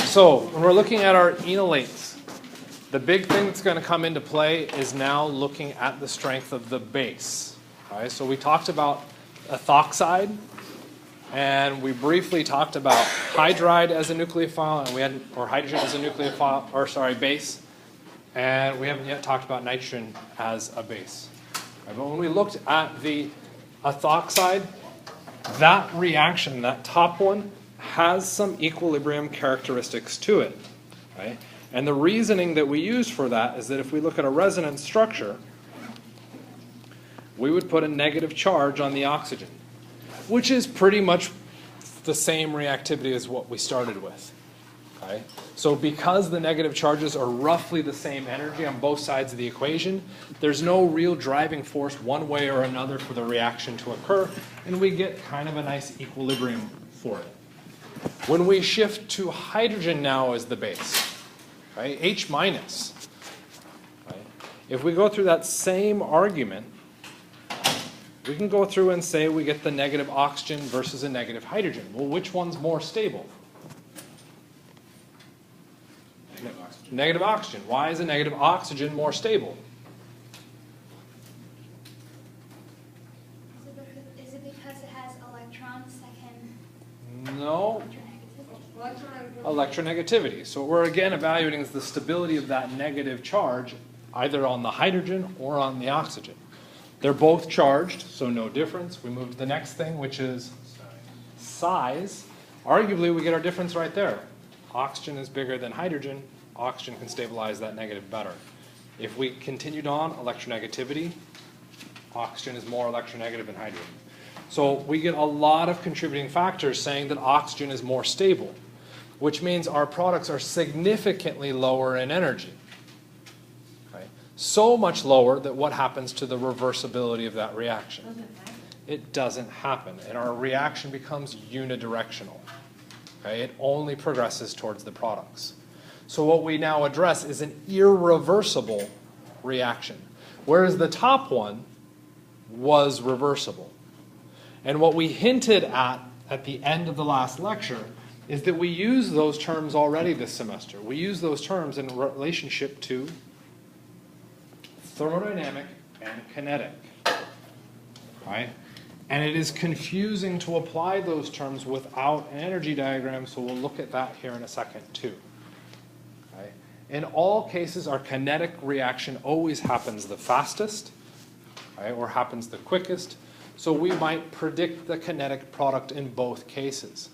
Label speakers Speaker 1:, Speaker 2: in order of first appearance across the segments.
Speaker 1: So when we're looking at our enolates, the big thing that's going to come into play is now looking at the strength of the base. Right? So we talked about ethoxide, and we briefly talked about hydride as a nucleophile, and we had, or hydrogen as a nucleophile, or sorry, base, and we haven't yet talked about nitrogen as a base. Right? But when we looked at the ethoxide, that reaction, that top one, has some equilibrium characteristics to it. Right? And the reasoning that we use for that is that if we look at a resonance structure, we would put a negative charge on the oxygen, which is pretty much the same reactivity as what we started with. Okay? So because the negative charges are roughly the same energy on both sides of the equation, there's no real driving force one way or another for the reaction to occur, and we get kind of a nice equilibrium for it. When we shift to hydrogen now as the base, right, H minus, right, if we go through that same argument, we can go through and say we get the negative oxygen versus a negative hydrogen. Well, which one's more stable? Negative oxygen. Why is a negative oxygen more stable?
Speaker 2: Is it because it has electrons that can...
Speaker 1: No. Electronegativity. So what we're again evaluating is the stability of that negative charge either on the hydrogen or on the oxygen. They're both charged, so no difference. We move to the next thing, which is size. Arguably, we get our difference right there. Oxygen is bigger than hydrogen. Oxygen can stabilize that negative better. If we continued on, electronegativity, oxygen is more electronegative than hydrogen. So we get a lot of contributing factors saying that oxygen is more stable, which means our products are significantly lower in energy. So much lower that what happens to the reversibility of that reaction? It doesn't happen, and our reaction becomes unidirectional. Okay? It only progresses towards the products. So what we now address is an irreversible reaction, whereas the top one was reversible. And what we hinted at the end of the last lecture is that we use those terms already this semester. We use those terms in relationship to thermodynamic and kinetic. Right? And it is confusing to apply those terms without an energy diagram, so we'll look at that here in a second too. Right? In all cases, our kinetic reaction always happens the fastest, right, or happens the quickest, so we might predict the kinetic product in both cases.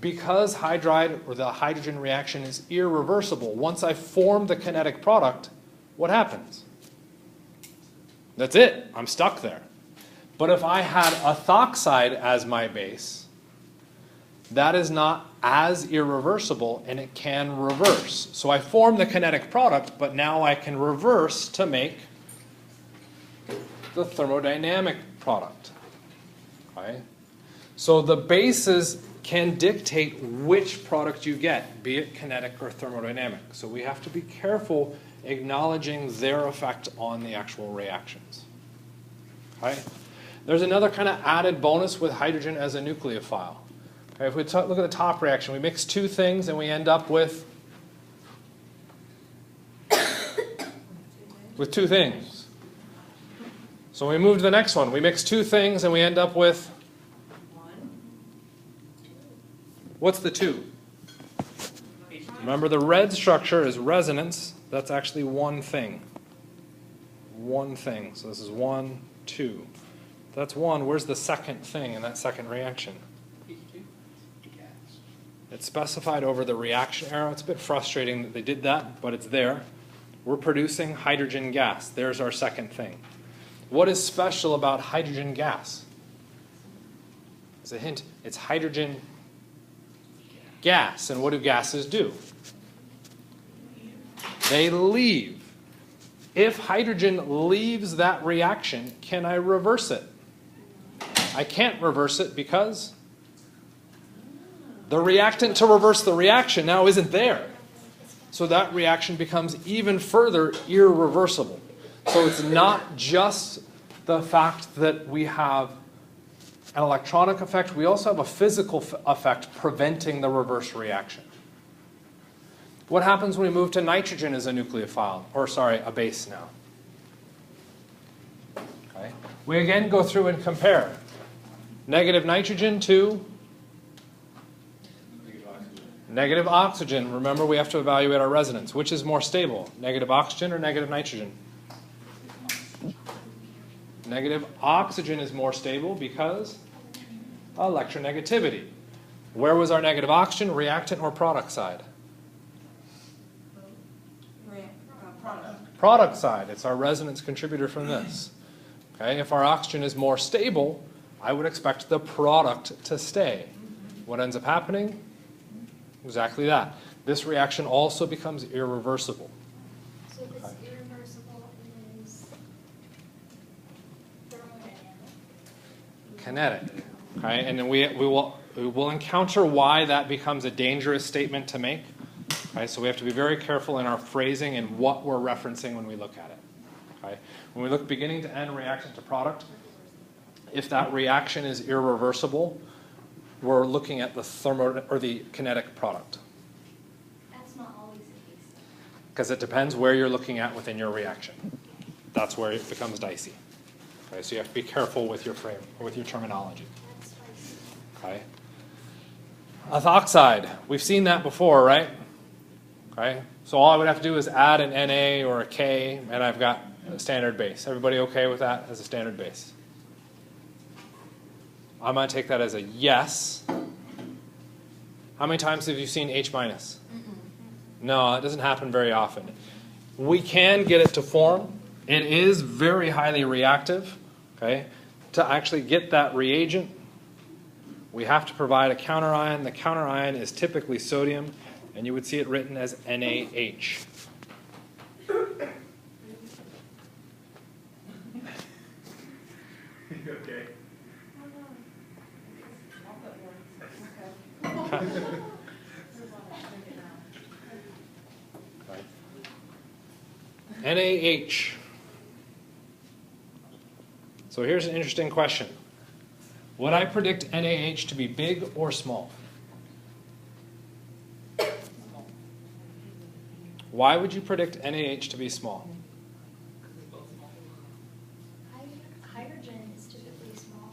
Speaker 1: Because hydride, or the hydrogen reaction, is irreversible, once I form the kinetic product, what happens? That's it. I'm stuck there. But if I had ethoxide as my base, that is not as irreversible, and it can reverse. So I form the kinetic product, but now I can reverse to make the thermodynamic product. Okay? So the bases can dictate which product you get, be it kinetic or thermodynamic. So we have to be careful acknowledging their effect on the actual reactions. Okay? There's another kind of added bonus with hydrogen as a nucleophile. Okay, if we look at the top reaction, we mix two things and we end up with two things. So we move to the next one. We mix two things and we end up with what's the two? Remember, the red structure is resonance. That's actually one thing. One thing. So this is 1, 2. That's one. Where's the second thing in that second reaction? It's specified over the reaction arrow. It's a bit frustrating that they did that, but it's there. We're producing hydrogen gas. There's our second thing. What is special about hydrogen gas? As a hint, it's hydrogen gas. And what do gases do? They leave. If hydrogen leaves that reaction, can I reverse it? I can't reverse it because the reactant to reverse the reaction now isn't there. So that reaction becomes even further irreversible. So it's not just the fact that we have an electronic effect, we also have a physical effect preventing the reverse reaction. What happens when we move to nitrogen as a nucleophile? Or sorry, a base now. Okay. We again go through and compare. Negative nitrogen to negative oxygen. Remember, we have to evaluate our resonance. Which is more stable, negative oxygen or negative nitrogen? Negative oxygen is more stable because electronegativity. Where was our negative oxygen, reactant or product side? Product side. It's our resonance contributor from this. Okay, if our oxygen is more stable, I would expect the product to stay. What ends up happening? Exactly that. This reaction also becomes irreversible.
Speaker 2: So this irreversible is thermodynamic.
Speaker 1: Kinetic. Okay, and then we will encounter why that becomes a dangerous statement to make. Okay, so we have to be very careful in our phrasing and what we're referencing when we look at it. Okay, when we look beginning to end, reactant to product, if that reaction is irreversible, we're looking at the kinetic product.
Speaker 2: That's not always the case.
Speaker 1: Because it depends where you're looking at within your reaction. That's where it becomes dicey. Okay, so you have to be careful with your terminology.
Speaker 2: That's spicy.
Speaker 1: Okay. Ethoxide. We've seen that before, right? Okay. So all I would have to do is add an Na or a K, and I've got a standard base. Everybody okay with that as a standard base? I'm going to take that as a yes. How many times have you seen H minus? No, it doesn't happen very often. We can get it to form. It is very highly reactive. Okay? To actually get that reagent, we have to provide a counterion. The counterion is typically sodium, and you would see it written as NaH.
Speaker 3: Okay.
Speaker 1: NaH. So here's an interesting question. Would I predict NaH to be big or small? Why would you predict NaH to be small?
Speaker 2: Hydrogen is typically small.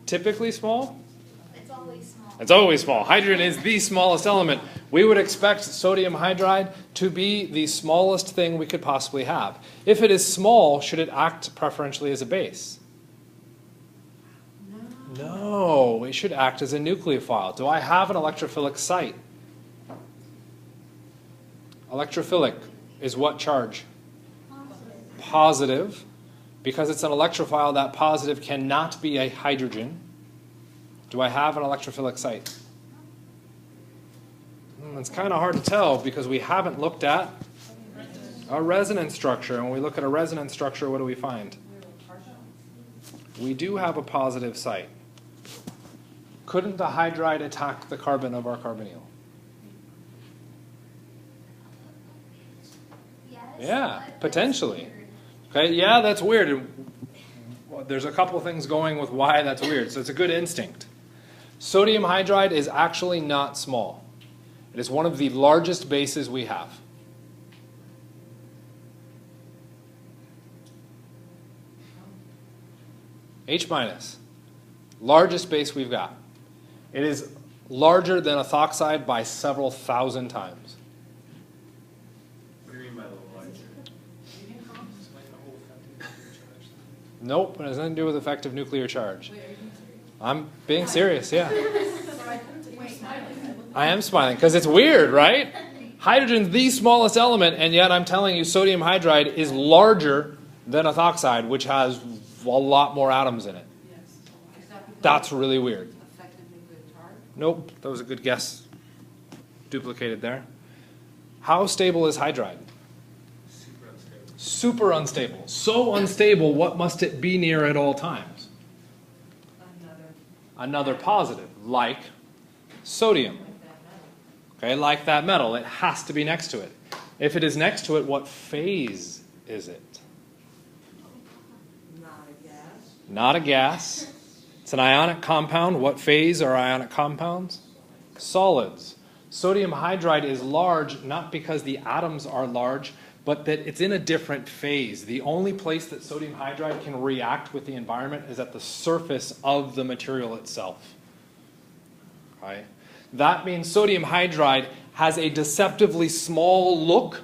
Speaker 1: Typically small?
Speaker 2: It's always small.
Speaker 1: It's always small. Hydrogen is the smallest element. We would expect sodium hydride to be the smallest thing we could possibly have. If it is small, should it act preferentially as a base? No, it should act as a nucleophile. Do I have an electrophilic site? Electrophilic is what charge? Positive. Because it's an electrophile, that positive cannot be a hydrogen. Do I have an electrophilic site? It's kind of hard to tell because we haven't looked at a resonance structure. And when we look at a resonance structure, what do we find? We do have a positive site. Couldn't the hydride attack the carbon of our carbonyl?
Speaker 2: Yes,
Speaker 1: Yeah,
Speaker 2: but
Speaker 1: potentially.
Speaker 2: that's weird.
Speaker 1: Okay, yeah, that's weird. And there's a couple things going with why that's weird. So it's a good instinct. Sodium hydride is actually not small. It is one of the largest bases we have. H minus, largest base we've got. It is larger than ethoxide by several thousand times.
Speaker 3: What do you mean by the larger?
Speaker 1: Nope, it has nothing to do with effective nuclear charge. I'm being serious, yeah. I am smiling because it's weird, right? Hydrogen's the smallest element, and yet I'm telling you sodium hydride is larger than ethoxide, which has a lot more atoms in it. That's really weird. Nope, that was a good guess. Duplicated there. How stable is hydride?
Speaker 3: Super unstable.
Speaker 1: Super unstable. So unstable, what must it be near at all times? Another positive, like sodium. Okay, like that metal. It has to be next to it. If it is next to it, what phase is it?
Speaker 4: Not a gas.
Speaker 1: Not a gas. It's an ionic compound. What phase are ionic compounds? Solids. Sodium hydride is large not because the atoms are large, but that it's in a different phase. The only place that sodium hydride can react with the environment is at the surface of the material itself. Okay? That means sodium hydride has a deceptively small look,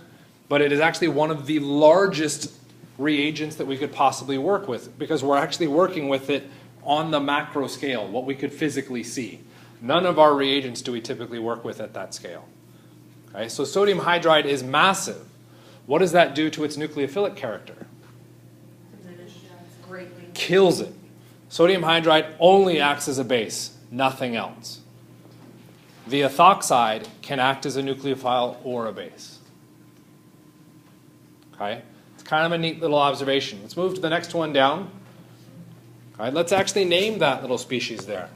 Speaker 1: but it is actually one of the largest reagents that we could possibly work with, because we're actually working with it on the macro scale, what we could physically see. None of our reagents do we typically work with at that scale. Okay? So sodium hydride is massive. What does that do to its nucleophilic character? Kills it. Sodium hydride only acts as a base, nothing else. The ethoxide can act as a nucleophile or a base. Okay? It's kind of a neat little observation. Let's move to the next one down. All right, let's actually name that little species there.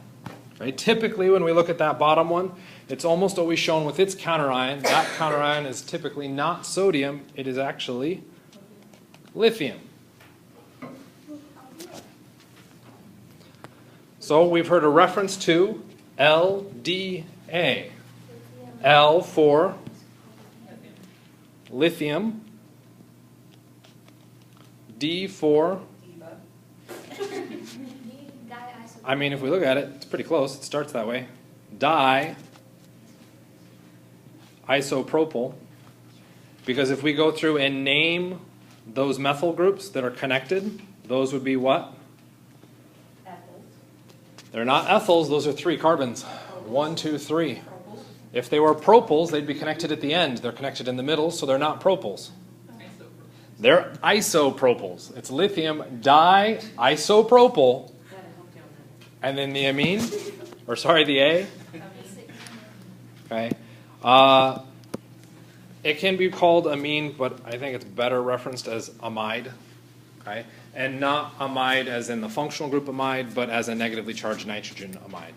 Speaker 1: Right? Typically, when we look at that bottom one, it's almost always shown with its counterion. That counterion is typically not sodium. It is actually lithium. So we've heard a reference to LDA. L for lithium. D for... I mean, if we look at it, it's pretty close. It starts that way. Di-isopropyl. Because if we go through and name those methyl groups that are connected, those would be what?
Speaker 4: Ethyls.
Speaker 1: They're not ethyls. Those are 3 carbons. 1, 2, 3. If they were propyls, they'd be connected at the end. They're connected in the middle, so they're not propyls. They're isopropyls. It's lithium di-isopropyl. And then the amine, or sorry, the A. Okay. It can be called amine, but I think it's better referenced as amide. Okay. And not amide as in the functional group amide, but as a negatively charged nitrogen amide.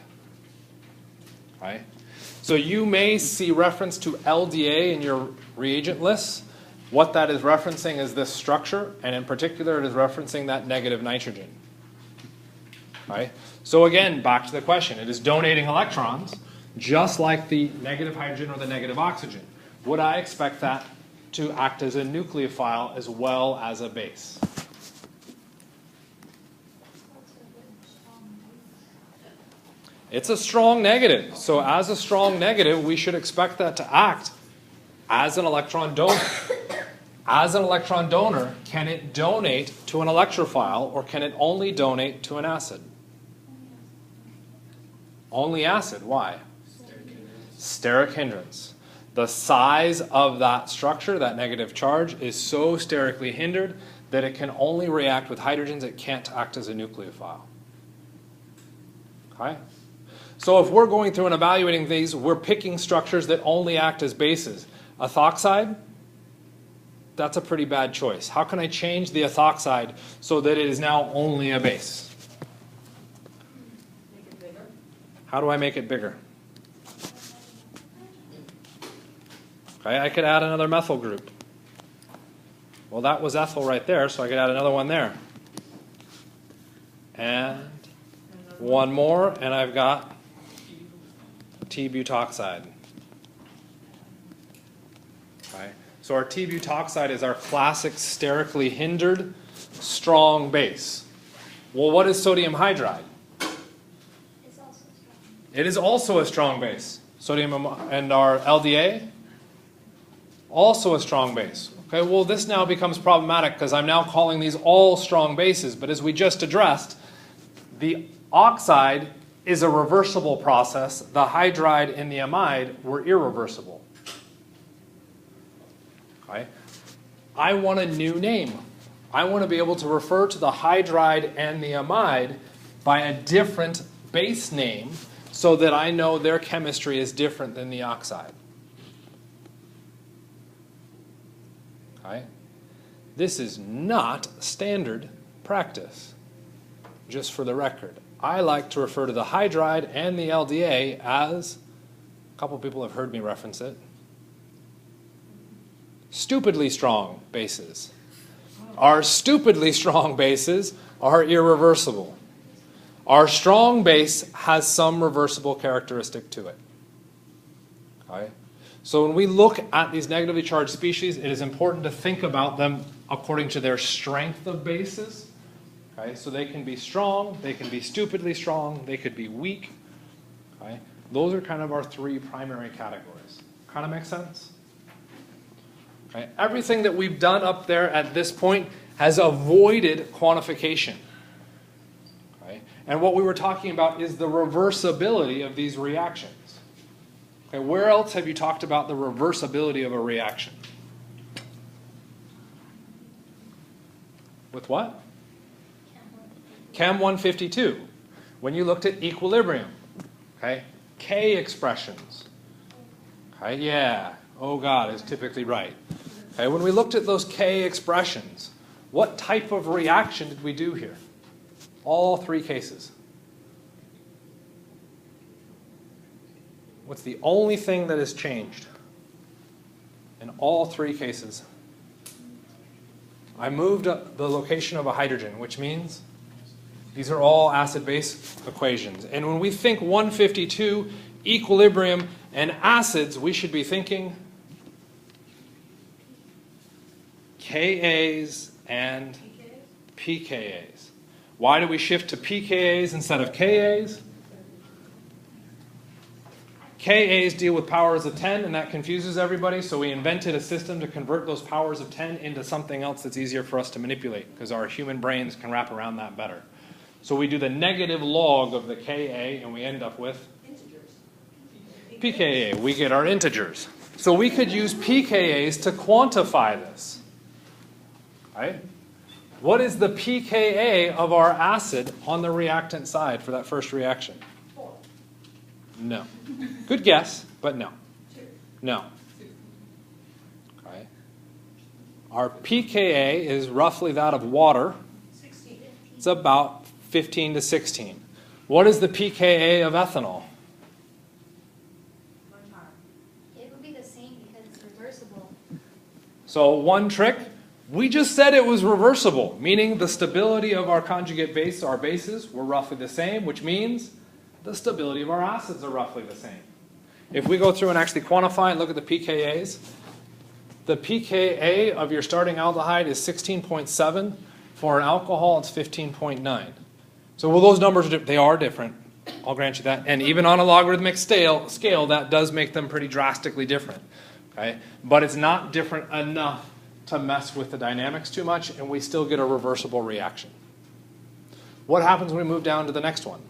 Speaker 1: Okay. So you may see reference to LDA in your reagent lists. What that is referencing is this structure, and in particular it is referencing that negative nitrogen. Okay. So again, back to the question. It is donating electrons, just like the negative hydrogen or the negative oxygen. Would I expect that to act as a nucleophile as well as a base? It's a strong negative. So as a strong negative, we should expect that to act as an electron donor. As an electron donor, can it donate to an electrophile, or can it only donate to an acid? Only acid. Why? Steric hindrance. The size of that structure, that negative charge, is so sterically hindered that it can only react with hydrogens. It can't act as a nucleophile. Okay? So if we're going through and evaluating these, we're picking structures that only act as bases. Ethoxide, that's a pretty bad choice. How can I change the ethoxide so that it is now only a base? How do I make it bigger? Okay, I could add another methyl group. Well, that was ethyl right there, so I could add another one there. And one more, and I've got T-butoxide. Okay, so our T-butoxide is our classic sterically hindered, strong base. Well, what is sodium hydride? It is also a strong base. Sodium and our LDA, also a strong base. Okay, well, this now becomes problematic because I'm now calling these all strong bases. But as we just addressed, the oxide is a reversible process. The hydride and the amide were irreversible. Okay, I want a new name. I want to be able to refer to the hydride and the amide by a different base name, so that I know their chemistry is different than the oxide. Okay? This is not standard practice, just for the record. I like to refer to the hydride and the LDA as, a couple people have heard me reference it, stupidly strong bases. Our stupidly strong bases are irreversible. Our strong base has some reversible characteristic to it. Okay? So when we look at these negatively charged species, it is important to think about them according to their strength of bases. Okay? So they can be strong, they can be stupidly strong, they could be weak. Okay? Those are kind of our three primary categories. Kind of make sense? Okay? Everything that we've done up there at this point has avoided quantification. Okay? And what we were talking about is the reversibility of these reactions. Okay, where else have you talked about the reversibility of a reaction? With what? Chem 152. When you looked at equilibrium. Okay? K expressions. Okay, yeah. Oh God is typically right. Okay, when we looked at those K expressions, what type of reaction did we do here? All three cases. What's the only thing that has changed in all three cases? I moved up the location of a hydrogen, which means these are all acid-base equations. And when we think 152, equilibrium, and acids, we should be thinking Kas and pKas. Why do we shift to pKas instead of Kas? Kas deal with powers of 10, and that confuses everybody, so we invented a system to convert those powers of 10 into something else that's easier for us to manipulate, because our human brains can wrap around that better. So we do the negative log of the Ka, and we end up with pKa. We get our integers. So we could use pKas to quantify this. Right? What is the pKa of our acid on the reactant side for that first reaction? No. Good guess, but no. No. Okay. Our pKa is roughly that of water. It's about 15 to 16. What is the pKa of ethanol?
Speaker 2: It would be the same because it's reversible.
Speaker 1: So one trick, we just said it was reversible, meaning the stability of our conjugate base, our bases, were roughly the same, which means the stability of our acids are roughly the same. If we go through and actually quantify and look at the pKas, the pKa of your starting aldehyde is 16.7. For an alcohol, it's 15.9. So well, those numbers, they are different. I'll grant you that. And even on a logarithmic scale, that does make them pretty drastically different. Okay? But it's not different enough to mess with the dynamics too much, and we still get a reversible reaction. What happens when we move down to the next one?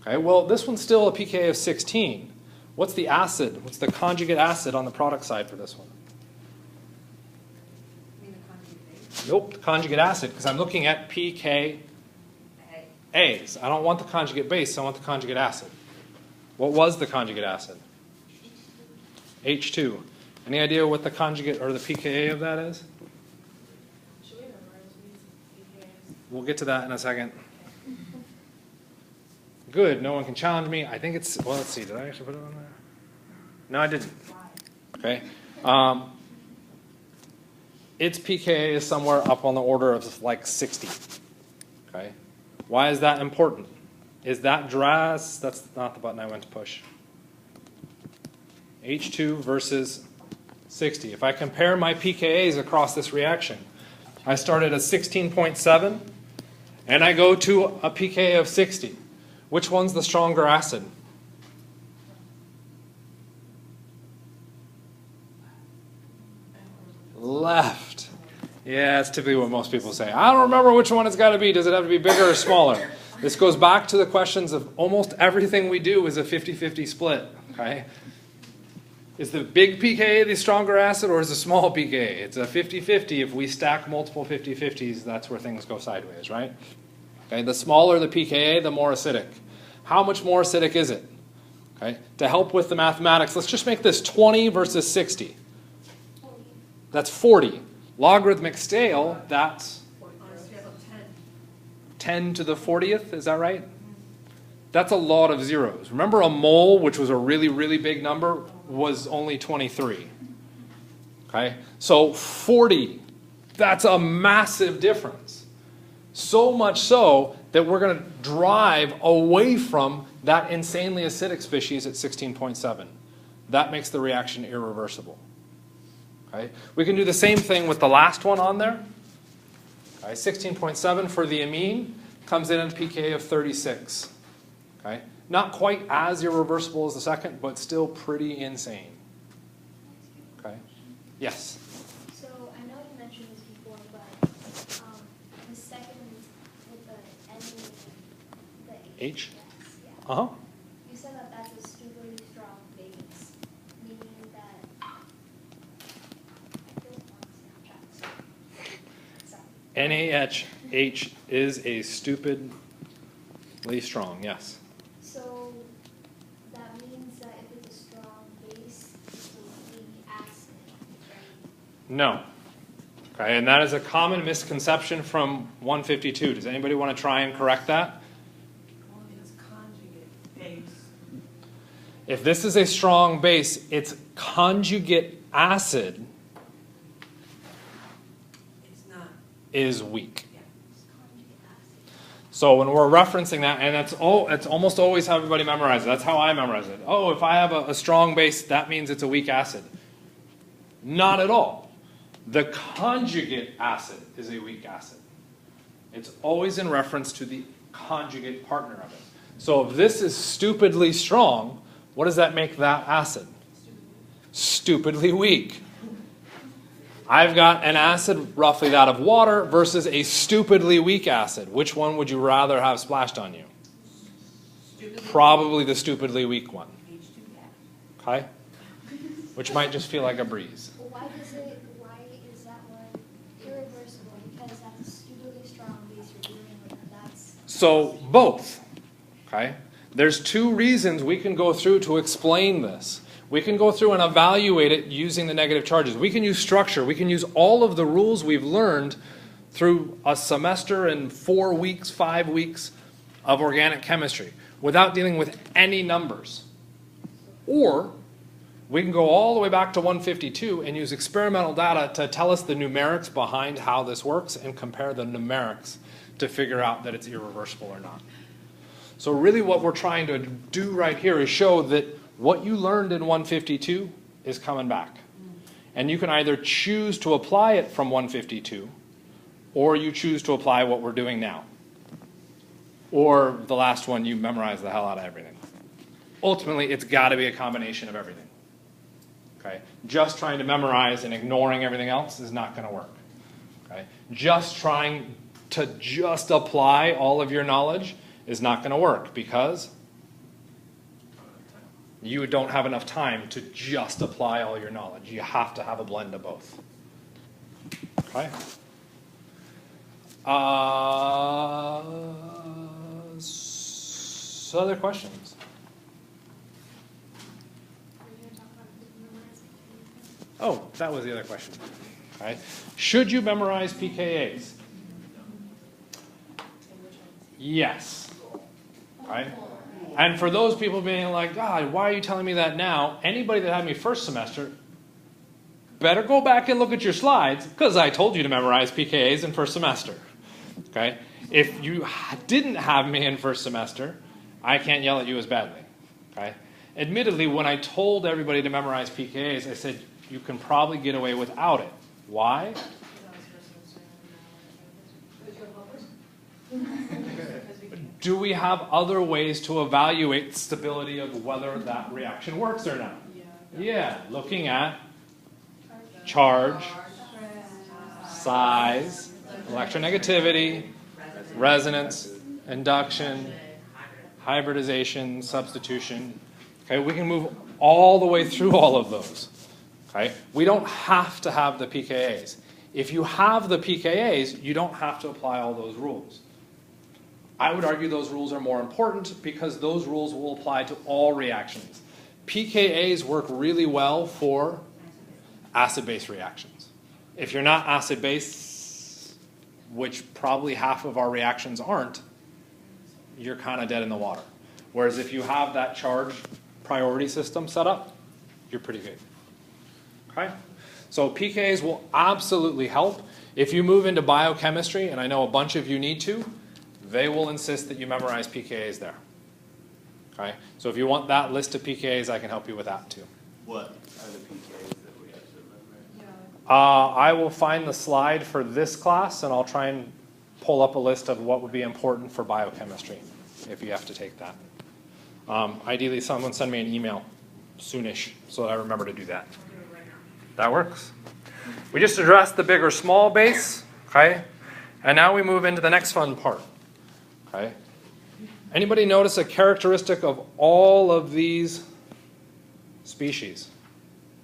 Speaker 1: Okay, well, this one's still a pKa of 16. What's the acid? What's the conjugate acid on the product side for this one? Nope, the conjugate acid, because I'm looking at pKa's. I don't want the conjugate base, I want the conjugate acid. What was the conjugate acid? H2. Any idea what the conjugate or the pKa of that is? We'll get to that in a second. Good, no one can challenge me. I think it's, well, let's see, did I actually put it on there? No, I didn't. Okay. Its pKa is somewhere up on the order of like 60. Okay. Why is that important? Is that that's not the button I went to push. H2 versus 60. If I compare my pKa's across this reaction, I start at a 16.7 and I go to a pKa of 60. Which one's the stronger acid? Left. Yeah, that's typically what most people say. I don't remember which one it's got to be. Does it have to be bigger or smaller? This goes back to the questions of almost everything we do is a 50-50 split. Okay? Is the big pKa the stronger acid or is the small pKa? It's a 50-50. If we stack multiple 50-50s, that's where things go sideways, right? Okay, the smaller the pKa, the more acidic. How much more acidic is it? Okay, to help with the mathematics, let's just make this 20 versus 60. That's 40. Logarithmic scale, that's 10 to the 40th, is that right? That's a lot of zeros. Remember a mole, which was a really, really big number, was only 23. Okay, so 40, that's a massive difference. So much so that we're going to drive away from that insanely acidic species at 16.7. that makes the reaction irreversible. Okay? We can do the same thing with the last one on there. Okay? 16.7 for the amine comes in at a pKa of 36. Okay? Not quite as irreversible as the second, but still pretty insane. Okay? Yes?
Speaker 2: So I know you mentioned this before, but the second with the N, the
Speaker 1: H?
Speaker 2: Yes, yeah.
Speaker 1: Uh-huh.
Speaker 2: You said that that's a stupidly strong base, meaning that I don't want Snapchat. Sorry.
Speaker 1: NaHH is a stupidly strong, yes.
Speaker 2: So that means that if it's a strong base, it's a weak acid, right?
Speaker 1: No. Okay, and that is a common misconception from 152. Does anybody want to try and correct that?
Speaker 4: Only it's conjugate base.
Speaker 1: If this is a strong base, its conjugate acid
Speaker 4: It's not,
Speaker 1: is weak.
Speaker 4: yeah.
Speaker 2: It's conjugate acid.
Speaker 1: So when we're referencing that, and it's almost always how everybody memorizes it. That's how I memorize it. Oh, if I have a strong base, that means it's a weak acid. Not at all. The conjugate acid is a weak acid. It's always in reference to the conjugate partner of it. So if this is stupidly strong, what does that make that acid? Stupidly weak. I've got an acid roughly that of water versus a stupidly weak acid. Which one would you rather have splashed on you?
Speaker 4: Stupidly.
Speaker 1: Probably the stupidly weak one.
Speaker 4: H2 gas.
Speaker 1: Okay? Which might just feel like a breeze.
Speaker 2: Well, why is that one irreversible? Because that's a stupidly strong base you're dealing with, and that's...
Speaker 1: So both. Okay? There's two reasons we can go through to explain this. We can go through and evaluate it using the negative charges. We can use structure. We can use all of the rules we've learned through a semester and 4 weeks, 5 weeks of organic chemistry without dealing with any numbers. Or we can go all the way back to 152 and use experimental data to tell us the numerics behind how this works and compare the numerics to figure out that it's irreversible or not. So really what we're trying to do right here is show that what you learned in 152 is coming back. And you can either choose to apply it from 152, or you choose to apply what we're doing now. Or the last one, you memorize the hell out of everything. Ultimately, it's got to be a combination of everything. Okay? Just trying to memorize and ignoring everything else is not going to work. Okay? Just trying to just apply all of your knowledge is not going to work because you don't have enough time to just apply all your knowledge. You have to have a blend of both. Okay? So other questions?
Speaker 2: Are you going to talk about memorizing?
Speaker 1: Oh, that was the other question. Okay. Should you memorize pKa's? Yes. Right? And for those people being like, God, why are you telling me that now? Anybody that had me first semester better go back and look at your slides because I told you to memorize pKa's in first semester. Okay? If you didn't have me in first semester, I can't yell at you as badly. Okay? Admittedly, when I told everybody to memorize pKa's, I said, you can probably get away without it. Why? Do we have other ways to evaluate stability of whether that reaction works or not? Yeah, looking at charge, size, electronegativity, resonance, induction, hybridization, substitution. Okay, we can move all the way through all of those. Okay, we don't have to have the pKa's. If you have the pKa's, you don't have to apply all those rules. I would argue those rules are more important because those rules will apply to all reactions. pKa's work really well for acid-base reactions. If you're not acid-base, which probably half of our reactions aren't, you're kind of dead in the water. Whereas if you have that charge priority system set up, you're pretty good. Okay? So pKa's will absolutely help. If you move into biochemistry, and I know a bunch of you need to, they will insist that you memorize pKa's there. Okay? So if you want that list of pKa's, I can help you with that too.
Speaker 3: What are the PKs that we have to remember?
Speaker 4: Yeah.
Speaker 1: I will find the slide for this class, and I'll try and pull up a list of what would be important for biochemistry if you have to take that. Ideally, someone send me an email soonish so that I remember to do that. That works. We just addressed the big or small base, okay? And now we move into the next fun part, okay? Anybody notice a characteristic of all of these species?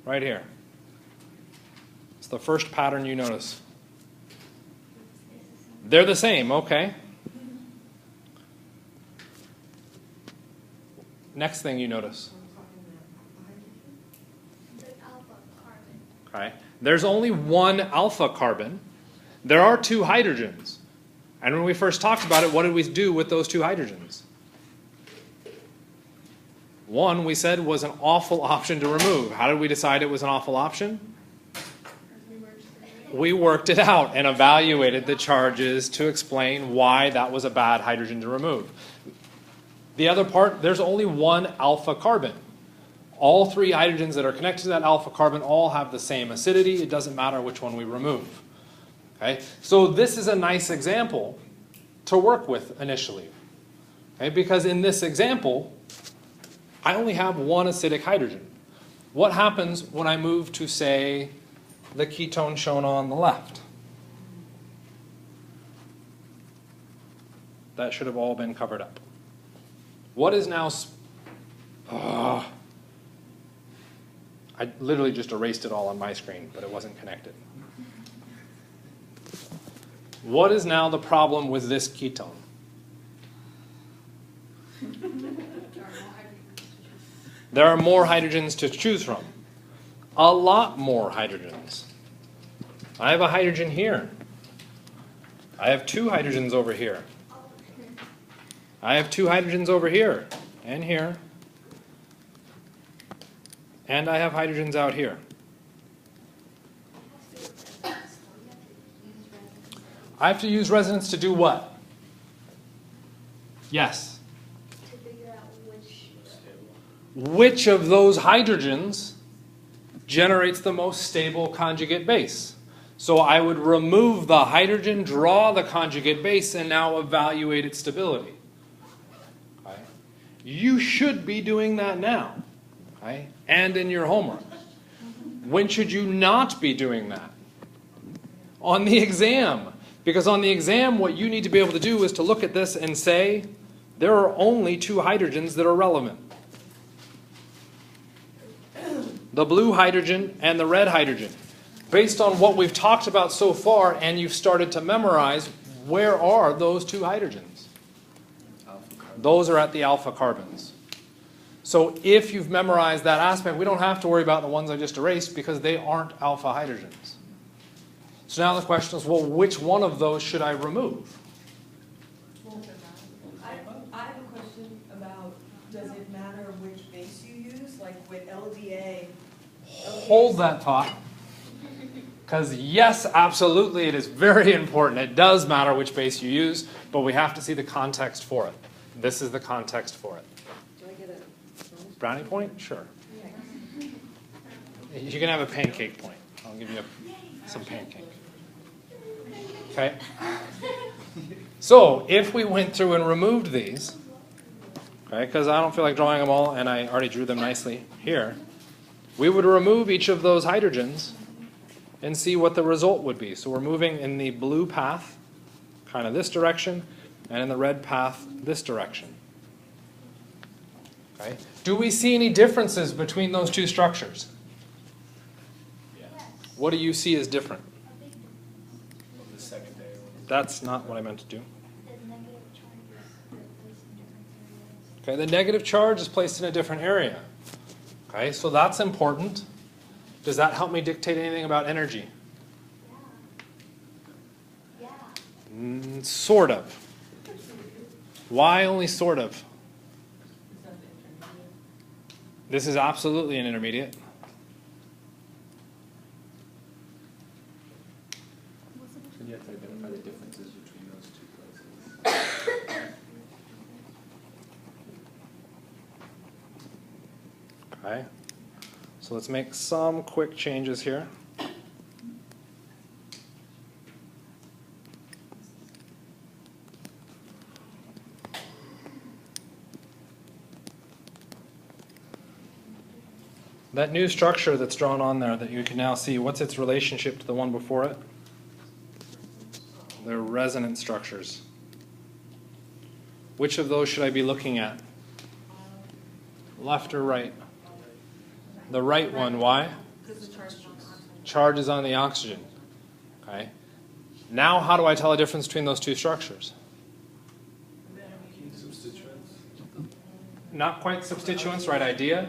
Speaker 1: Right here. It's the first pattern you notice. They're the same, okay. Next thing you notice.
Speaker 2: The alpha carbon.
Speaker 1: Okay. There's only one alpha carbon. There are two hydrogens. And when we first talked about it, what did we do with those two hydrogens? One, we said, was an awful option to remove. How did we decide it was an awful option? We worked it out and evaluated the charges to explain why that was a bad hydrogen to remove. The other part, there's only one alpha carbon. All three hydrogens that are connected to that alpha carbon all have the same acidity. It doesn't matter which one we remove. Okay? So this is a nice example to work with initially. Okay? Because in this example, I only have one acidic hydrogen. What happens when I move to, say, the ketone shown on the left? That should have all been covered up. What is now... I literally just erased it all on my screen, but it wasn't connected. What is now the problem with this ketone? There are more hydrogens to choose from. A lot more hydrogens. I have a hydrogen here. I have two hydrogens over here. I have two hydrogens over here and here. And I have hydrogens out here. I have to use resonance to do what? Yes.
Speaker 2: To figure out
Speaker 1: Which of those hydrogens generates the most stable conjugate base? So I would remove the hydrogen, draw the conjugate base, and now evaluate its stability. Okay? You should be doing that now. Okay? And in your homework. When should you not be doing that? On the exam. Because on the exam, what you need to be able to do is to look at this and say, there are only two hydrogens that are relevant. The blue hydrogen and the red hydrogen. Based on what we've talked about so far, and you've started to memorize, where are those two hydrogens? Those are at the alpha carbons. So if you've memorized that aspect, we don't have to worry about the ones I just erased because they aren't alpha hydrogens. So now the question is, well, which one of those should I remove?
Speaker 4: I have a question about, does it matter which base you use? Like with LDA.
Speaker 1: Hold that thought. Because yes, absolutely, it is very important. It does matter which base you use, but we have to see the context for it. This is the context for it.
Speaker 4: Do I get a
Speaker 1: Brownie point? Sure. You can have a pancake point. I'll give you some pancake. Okay? So, if we went through and removed these, okay, because I don't feel like drawing them all, and I already drew them nicely here, we would remove each of those hydrogens and see what the result would be. So we're moving in the blue path, kind of this direction, and in the red path, this direction. Okay. Do we see any differences between those two structures?
Speaker 3: Yeah.
Speaker 1: What do you see as different?
Speaker 3: The secondary one.
Speaker 1: That's not what I meant to do.
Speaker 2: the negative charges are placed in different areas.
Speaker 1: Okay, the negative charge is placed in a different area. Okay, so that's important. Does that help me dictate anything about energy?
Speaker 2: Yeah.
Speaker 1: Sort of. Why only sort of? This is absolutely an intermediate.
Speaker 3: And you have to identify the differences between those two places.
Speaker 1: Okay. So let's make some quick changes here. That new structure that's drawn on there that you can now see, what's its relationship to the one before it? They're resonance structures. Which of those should I be looking at? Left or right? The right one, why? Charge is on the oxygen. Okay. Now how do I tell a difference between those two structures? Not quite substituents, right idea?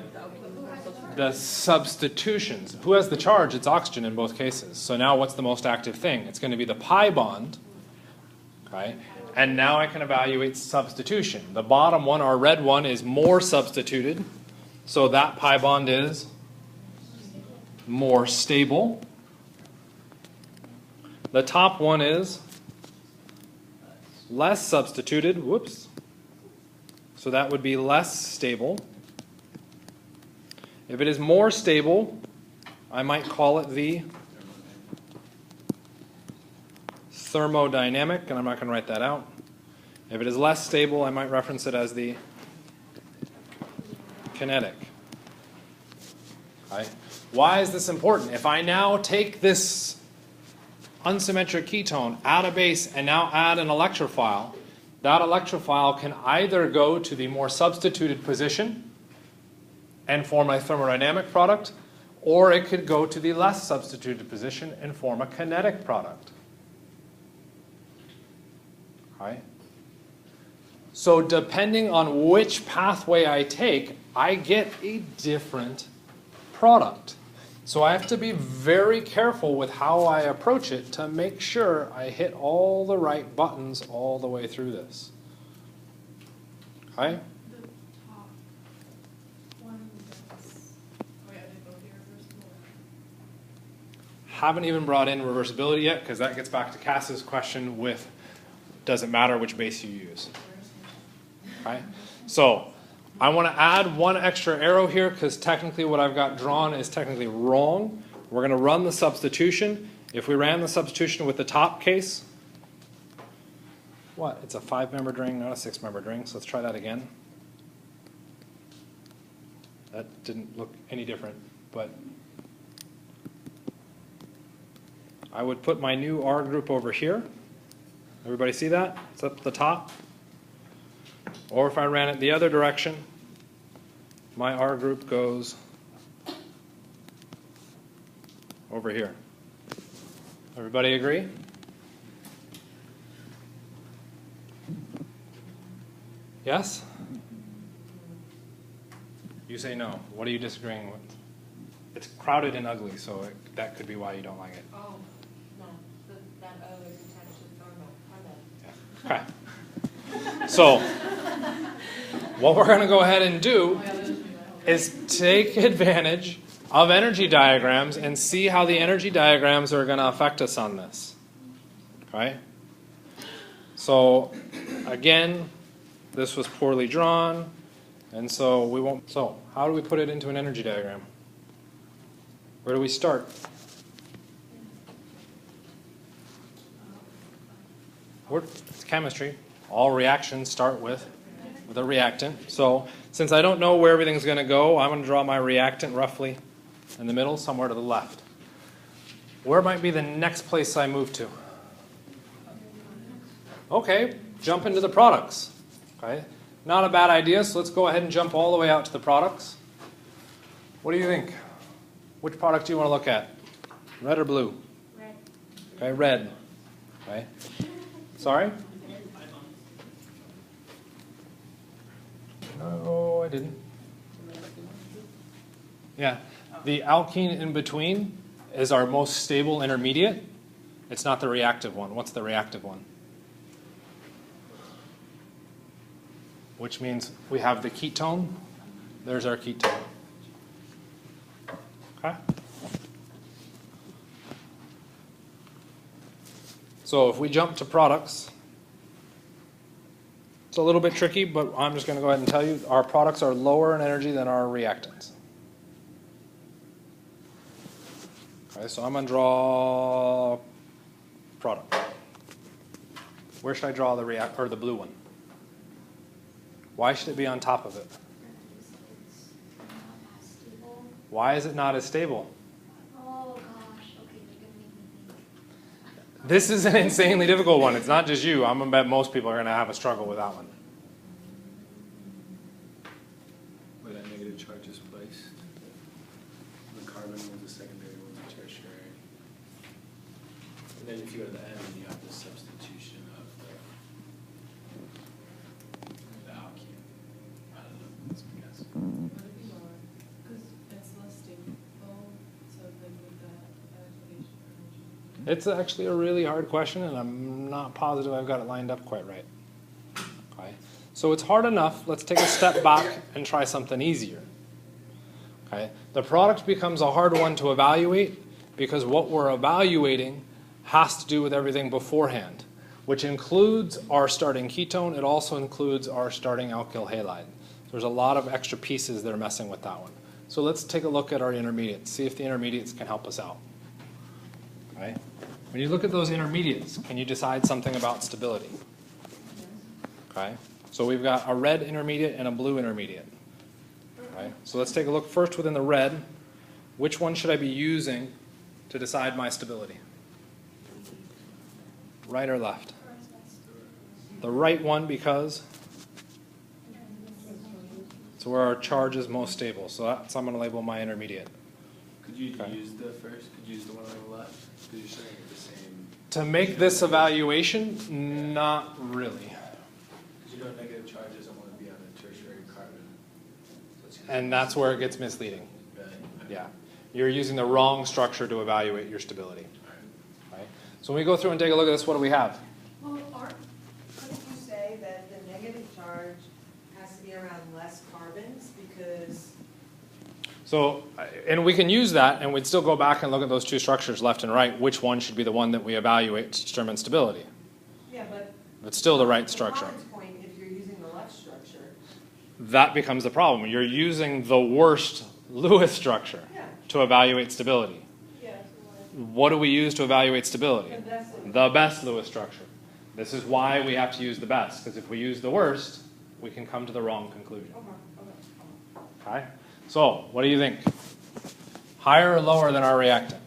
Speaker 1: The substitutions. Who has the charge? It's oxygen in both cases. So now what's the most active thing? It's going to be the pi bond. Okay. And now I can evaluate substitution. The bottom one, our red one, is more substituted. So that pi bond is more stable. The top one is less substituted. Whoops. So that would be less stable. If it is more stable, I might call it the thermodynamic, and I'm not going to write that out. If it is less stable, I might reference it as the kinetic. Okay. Why is this important? If I now take this unsymmetric ketone, add a base, and now add an electrophile, that electrophile can either go to the more substituted position and form a thermodynamic product, or it could go to the less substituted position and form a kinetic product. Right? So depending on which pathway I take, I get a different product. So I have to be very careful with how I approach it to make sure I hit all the right buttons all the way through this. Okay?
Speaker 5: The top one that's, oh yeah, they both irreversible.
Speaker 1: Haven't even brought in reversibility yet, because that gets back to Cass's question with, does it matter which base you use? Okay? So I want to add one extra arrow here, because technically what I've got drawn is technically wrong. We're going to run the substitution. If we ran the substitution with the top case, what? It's a 5-membered ring, not a 6-membered ring. So let's try that again. That didn't look any different, but I would put my new R group over here. Everybody see that? It's up at the top. Or if I ran it the other direction, my R group goes over here. Everybody agree? Yes? You say no. What are you disagreeing with? It's crowded and ugly, so that could be why you don't like it.
Speaker 6: Oh, no, that other is actually normal.
Speaker 1: Okay. So, what we're going to go ahead and do is take advantage of energy diagrams and see how the energy diagrams are going to affect us on this. Okay? So, again, this was poorly drawn, and so we won't. So, how do we put it into an energy diagram? Where do we start? It's chemistry. All reactions start with a reactant. So since I don't know where everything's going to go, I'm going to draw my reactant roughly in the middle, somewhere to the left. Where might be the next place I move to? Okay, jump into the products. Okay, not a bad idea, so let's go ahead and jump all the way out to the products. What do you think? Which product do you want to look at? Red or blue?
Speaker 2: Red.
Speaker 1: Okay, red. Okay. Sorry? No, I didn't. Yeah. The alkene in between is our most stable intermediate. It's not the reactive one. What's the reactive one? Which means we have the ketone. There's our ketone. Okay? So if we jump to products, it's a little bit tricky, but I'm just going to go ahead and tell you our products are lower in energy than our reactants. Okay, so I'm going to draw product. Where should I draw the the blue one? Why should it be on top of it?
Speaker 2: It's not as stable.
Speaker 1: Why is it not as stable?
Speaker 2: Oh gosh, okay, you're gonna make me think.
Speaker 1: This is an insanely difficult one. It's not just you. I'm going to bet most people are going to have a struggle with that one.
Speaker 3: Where that negative charge is placed. The carbon one's a secondary, one's a tertiary. And then if you go to the end, you have the substitution of the alkene. I don't know, that's my guess.
Speaker 5: Would it be lower? Because it's less stable, so like with the activation energy.
Speaker 1: It's actually a really hard question, and I'm not positive I've got it lined up quite right. Okay. So it's hard enough. Let's take a step back and try something easier. Okay. The product becomes a hard one to evaluate because what we're evaluating has to do with everything beforehand, which includes our starting ketone. It also includes our starting alkyl halide. There's a lot of extra pieces that are messing with that one. So let's take a look at our intermediates, see if the intermediates can help us out. Okay. When you look at those intermediates, can you decide something about stability? Okay. So we've got a red intermediate and a blue intermediate. Okay. So let's take a look first within the red. Which one should I be using to decide my stability? Right or left? The right one because it's where our charge is most stable. So that's I'm going to label my intermediate.
Speaker 3: Could you
Speaker 1: Okay.
Speaker 3: use the first? Could you use the one on the left? Because you're saying it's the same.
Speaker 1: To make this evaluation, not really.
Speaker 3: Because you know negative charges don't want to be on a tertiary carbon. So it's
Speaker 1: And that's where it gets misleading.
Speaker 3: Really?
Speaker 1: Yeah. You're using the wrong structure to evaluate your stability. Right? So when we go through and take a look at this, what do we have?
Speaker 4: Well, couldn't you say that the negative charge has to be around less carbons because?
Speaker 1: So, and we can use that, and we'd still go back and look at those two structures, left and right. Which one should be the one that we evaluate to determine stability?
Speaker 4: Yeah, but.
Speaker 1: It's still the right structure.
Speaker 4: From Colin's point, if you're using the left structure.
Speaker 1: That becomes the problem. You're using the worst Lewis structure
Speaker 4: Yeah.
Speaker 1: to evaluate stability.
Speaker 4: Yeah.
Speaker 1: What do we use to evaluate stability?
Speaker 4: The best.
Speaker 1: The best Lewis structure. This is why we have to use the best, because if we use the worst, we can come to the wrong conclusion. Okay? So, what do you think? Higher or lower than our reactant?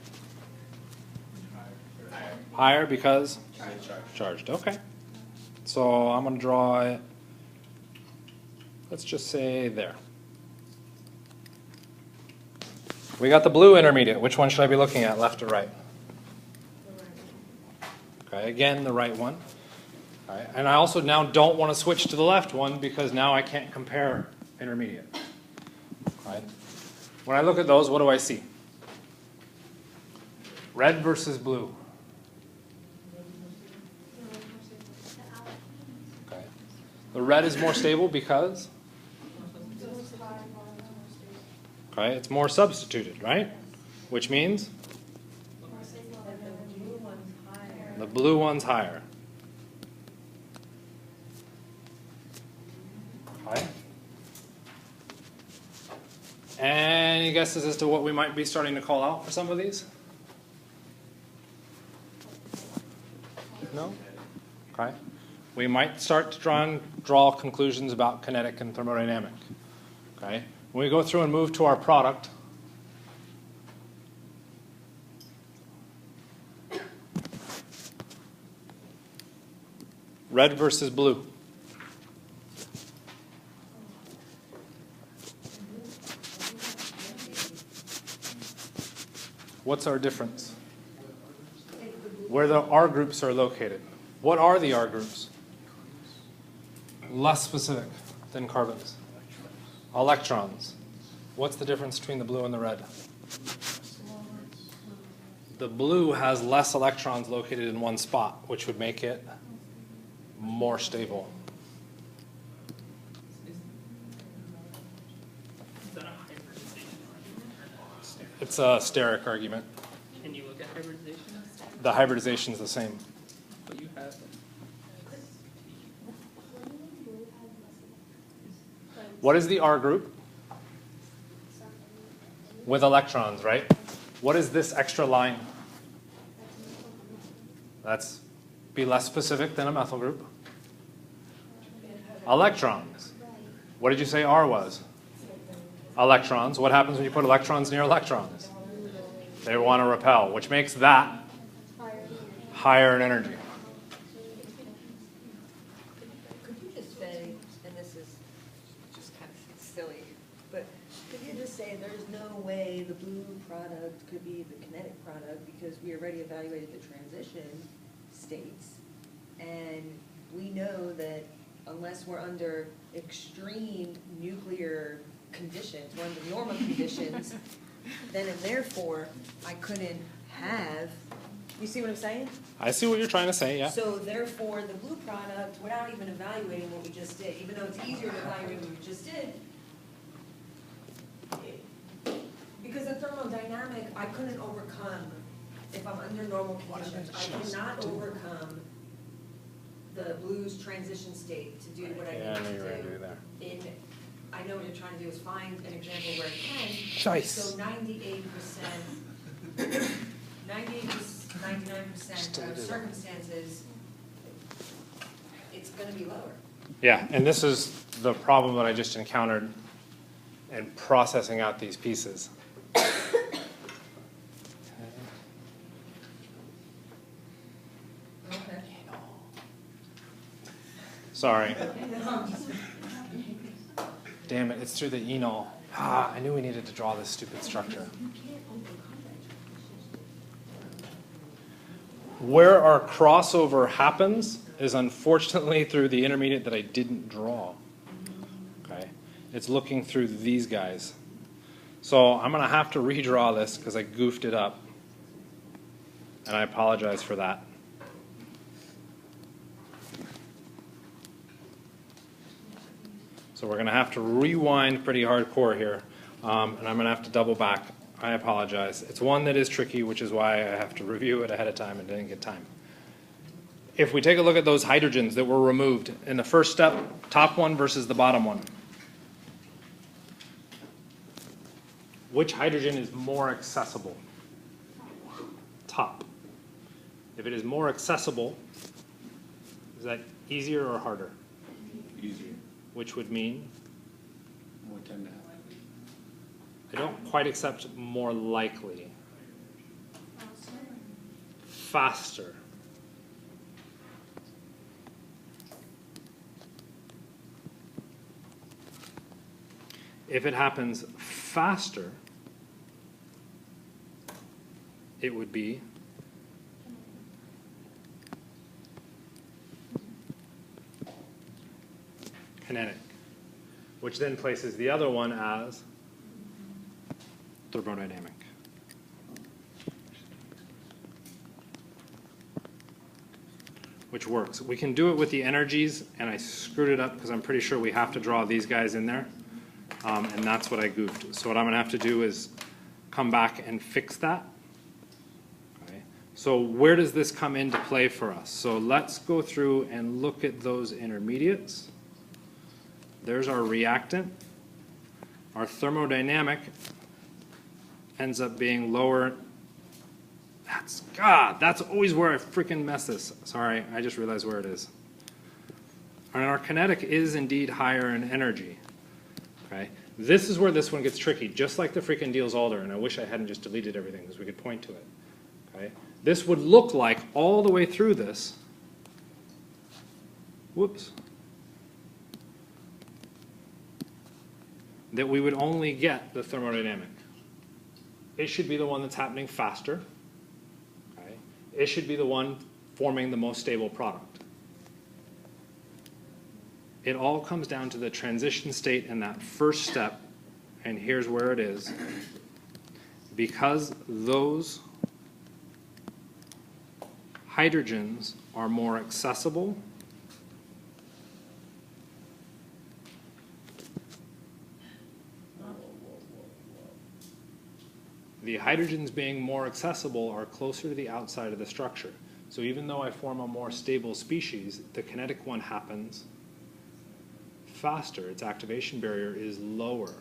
Speaker 1: Higher because? Charged. Okay. So I'm going to draw it, let's just say there. We got the blue intermediate. Which one should I be looking at, left or right? Okay, again, the right one. All right. And I also now don't want to switch to the left one because now I can't compare intermediate. Right? When I look at those, what do I see? Red versus blue. Okay. The red is more stable because? Okay, it's more substituted, right? Which means? The blue one's higher. Okay. Any guesses as to what we might be starting to call out for some of these? No? Okay. We might start to draw conclusions about kinetic and thermodynamic. Okay. When we go through and move to our product, red versus blue. What's our difference? Where the R groups are located. What are the R groups? Less specific than carbons. Electrons. What's the difference between the blue and the red? The blue has less electrons located in one spot, which would make it more stable.
Speaker 7: Is that a hybridization argument?
Speaker 1: It's a steric argument.
Speaker 7: Can you look at hybridization?
Speaker 1: The hybridization is the same.
Speaker 7: But you have
Speaker 1: What is the R group? With electrons, right? What is this extra line? That's be less specific than a methyl group. Electrons.
Speaker 2: Right.
Speaker 1: What did you say R was? Electrons. What happens when you put electrons near electrons? They want to repel, which makes that higher in energy.
Speaker 4: Could you just say, and this is just kind of silly, but could you just say there's no way the blue product could be the kinetic product because we already evaluated the transition states, and we know that unless we're under extreme nuclear conditions, we're under normal conditions, then and therefore I couldn't have, you see what I'm saying?
Speaker 1: I see what you're trying to say, yeah.
Speaker 4: So therefore, the blue product, without even evaluating what we just did, even though it's easier to evaluate what we just did, because the thermodynamic, I couldn't overcome, if I'm under normal conditions, I cannot overcome the blue's transition state to do what I
Speaker 1: Yeah, I know
Speaker 4: need
Speaker 1: you're
Speaker 4: to
Speaker 1: gonna do there.
Speaker 4: in, I know what you're trying to do is find an example where it can.
Speaker 1: Nice.
Speaker 4: So 98%, 99% of circumstances, it's gonna be lower.
Speaker 1: Yeah, and this is the problem that I just encountered in processing out these pieces.
Speaker 4: Okay.
Speaker 1: Sorry. Damn it, it's through the enol. Ah, I knew we needed to draw this stupid structure. Where our crossover happens is unfortunately through the intermediate that I didn't draw. Okay, it's looking through these guys. So I'm going to have to redraw this because I goofed it up. And I apologize for that. So we're going to have to rewind pretty hardcore here. And I'm going to have to double back. I apologize. It's one that is tricky, which is why I have to review it ahead of time and didn't get time. If we take a look at those hydrogens that were removed in the first step, top one versus the bottom one. Which hydrogen is more accessible? Top. If it is more accessible, is that easier or harder?
Speaker 3: Easier.
Speaker 1: Which would mean?
Speaker 3: More tend to happen.
Speaker 1: I don't quite accept more likely. Faster. If it happens faster, it would be kinetic, which then places the other one as thermodynamic. Which works. We can do it with the energies, and I screwed it up because I'm pretty sure we have to draw these guys in there, and that's what I goofed. So what I'm going to have to do is come back and fix that. Okay. So where does this come into play for us? So let's go through and look at those intermediates. There's our reactant. Our thermodynamic ends up being lower. That's always where I freaking mess this. Sorry, I just realized where it is. And our kinetic is indeed higher in energy. Okay, this is where this one gets tricky, just like the freaking Diels-Alder, and I wish I hadn't just deleted everything because we could point to it. Okay, this would look like all the way through this. Whoops. That we would only get the thermodynamic. It should be the one that's happening faster. Okay? It should be the one forming the most stable product. It all comes down to the transition state and that first step, and here's where it is. Because those hydrogens are more accessible, the hydrogens being more accessible are closer to the outside of the structure. So even though I form a more stable species, the kinetic one happens faster. Its activation barrier is lower.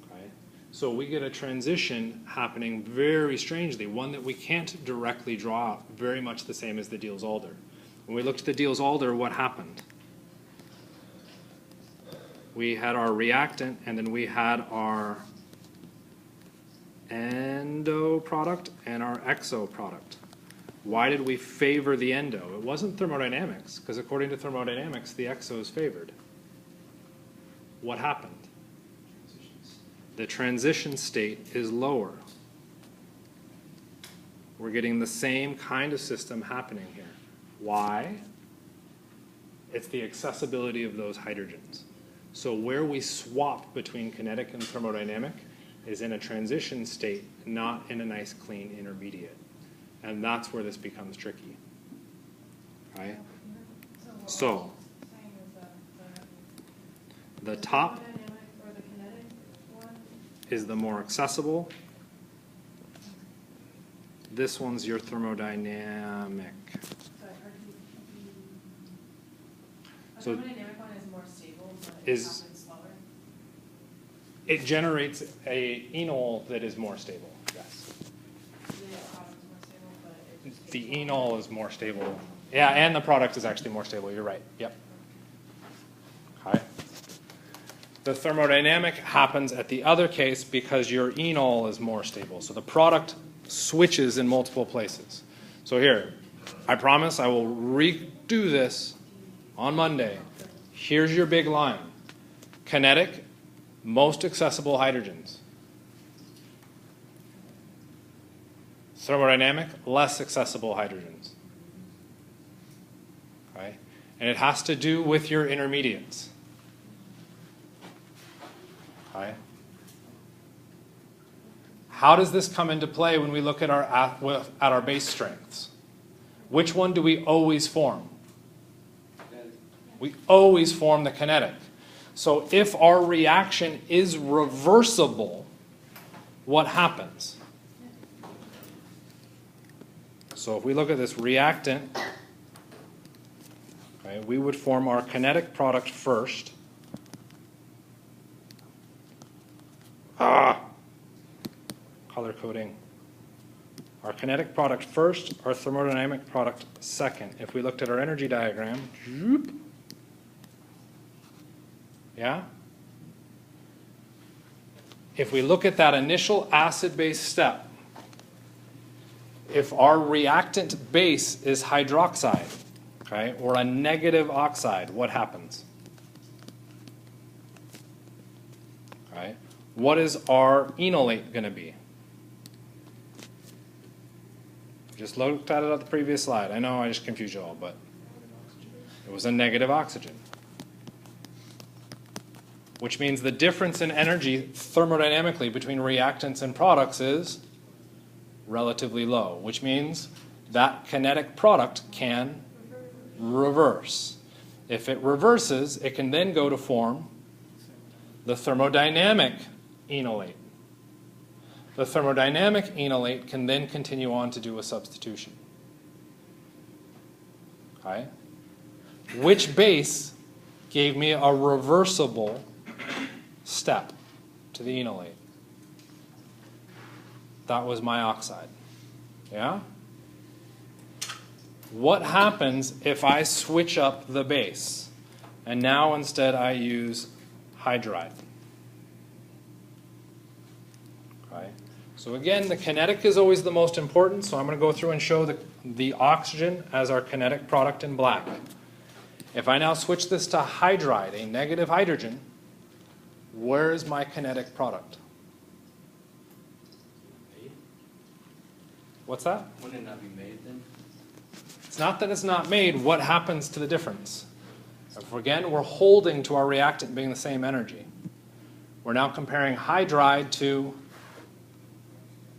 Speaker 1: Okay? So we get a transition happening very strangely, one that we can't directly draw out, very much the same as the Diels-Alder. When we looked at the Diels-Alder, what happened? We had our reactant, and then we had our endo product and our exo product. Why did we favor the endo? It wasn't thermodynamics, because according to thermodynamics, the exo is favored. What happened? The transition state is lower. We're getting the same kind of system happening here. Why? It's the accessibility of those hydrogens. So where we swap between kinetic and thermodynamic is in a transition state, not in a nice clean intermediate. And that's where this becomes tricky. Right? So
Speaker 5: Saying is that
Speaker 1: the top
Speaker 5: thermodynamic or the kinetic one,
Speaker 1: is the more accessible. This one's your thermodynamic.
Speaker 5: a
Speaker 1: So
Speaker 5: thermodynamic one is more stable, but it
Speaker 1: is-
Speaker 5: happens slower.
Speaker 1: it generates a enol that is more stable. Yes.
Speaker 5: The product's more stable, but it just
Speaker 1: The
Speaker 5: takes longer.
Speaker 1: enol is more stable. Yeah, and the product is actually more stable. You're right. Yep. Okay. The thermodynamic happens at the other case because your enol is more stable. So the product switches in multiple places. So here, I promise I will redo this on Monday. Here's your big line. Kinetic, most accessible hydrogens. Thermodynamic, less accessible hydrogens. Okay? And it has to do with your intermediates. Okay? How does this come into play when we look at our base strengths? Which one do we always form? We always form the kinetic. So if our reaction is reversible, what happens? So if we look at this reactant, okay, we would form our kinetic product first. Color coding. Our kinetic product first, our thermodynamic product second. If we looked at our energy diagram, yeah? If we look at that initial acid-base step, if our reactant base is hydroxide, okay, or a negative oxide, what happens? Okay. What is our enolate going to be? Just looked at it on the previous slide. I know I just confused you all, but it was a negative oxygen. Which means the difference in energy thermodynamically between reactants and products is relatively low, which means that kinetic product can reverse. If it reverses, it can then go to form the thermodynamic enolate. The thermodynamic enolate can then continue on to do a substitution. Okay? Which base gave me a reversible step to the enolate? That was my oxide. Yeah? What happens if I switch up the base and now instead I use hydride? Okay. So again, the kinetic is always the most important, so I'm going to go through and show the oxygen as our kinetic product in black. If I now switch this to hydride, a negative hydrogen, where is my kinetic product? What's that?
Speaker 3: Wouldn't it not be made then?
Speaker 1: It's not that it's not made. What happens to the difference? If again, we're holding to our reactant being the same energy. We're now comparing hydride to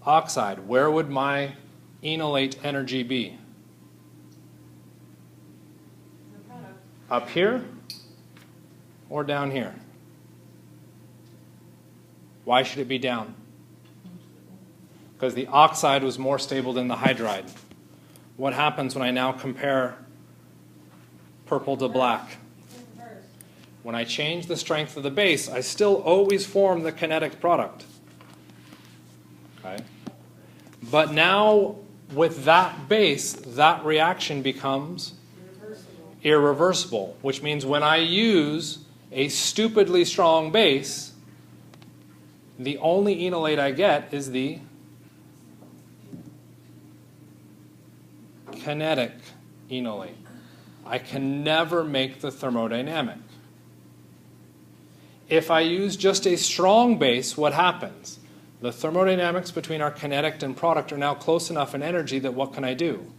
Speaker 1: oxide. Where would my enolate energy be?
Speaker 5: The product.
Speaker 1: Up here or down here? Why should it be down? Because the oxide was more stable than the hydride. What happens when I now compare purple to black? When I change the strength of the base, I still always form the kinetic product. Okay? But now, with that base, that reaction becomes irreversible, which means when I use a stupidly strong base, the only enolate I get is the kinetic enolate. I can never make the thermodynamic. If I use just a strong base, what happens? The thermodynamics between our kinetic and product are now close enough in energy that what can I do?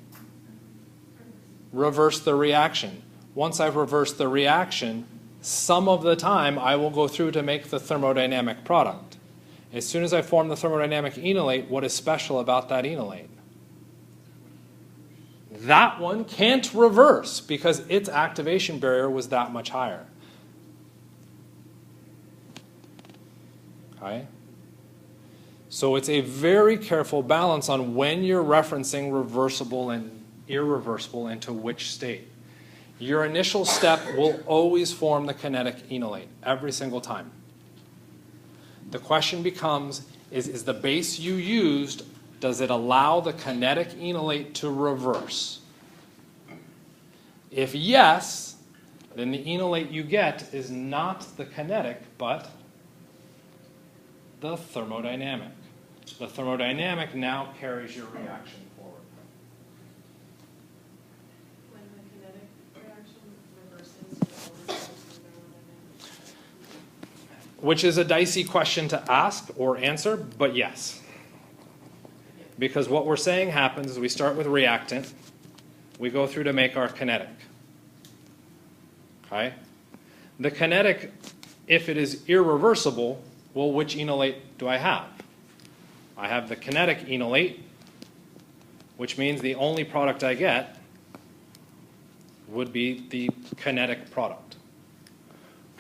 Speaker 1: Reverse the reaction. Once I've reversed the reaction, some of the time I will go through to make the thermodynamic product. As soon as I form the thermodynamic enolate, what is special about that enolate? That one can't reverse because its activation barrier was that much higher. Okay? So it's a very careful balance on when you're referencing reversible and irreversible into which state. Your initial step will always form the kinetic enolate, every single time. The question becomes, is the base you used, does it allow the kinetic enolate to reverse? If yes, then the enolate you get is not the kinetic, but the thermodynamic. The thermodynamic now carries your reaction forward.
Speaker 5: When the kinetic reaction reverses, it always goes to thermodynamics.
Speaker 1: Which is a dicey question to ask or answer, but yes. Because what we're saying happens is we start with reactant, we go through to make our kinetic. Okay? The kinetic, if it is irreversible, well, which enolate do I have? I have the kinetic enolate, which means the only product I get would be the kinetic product.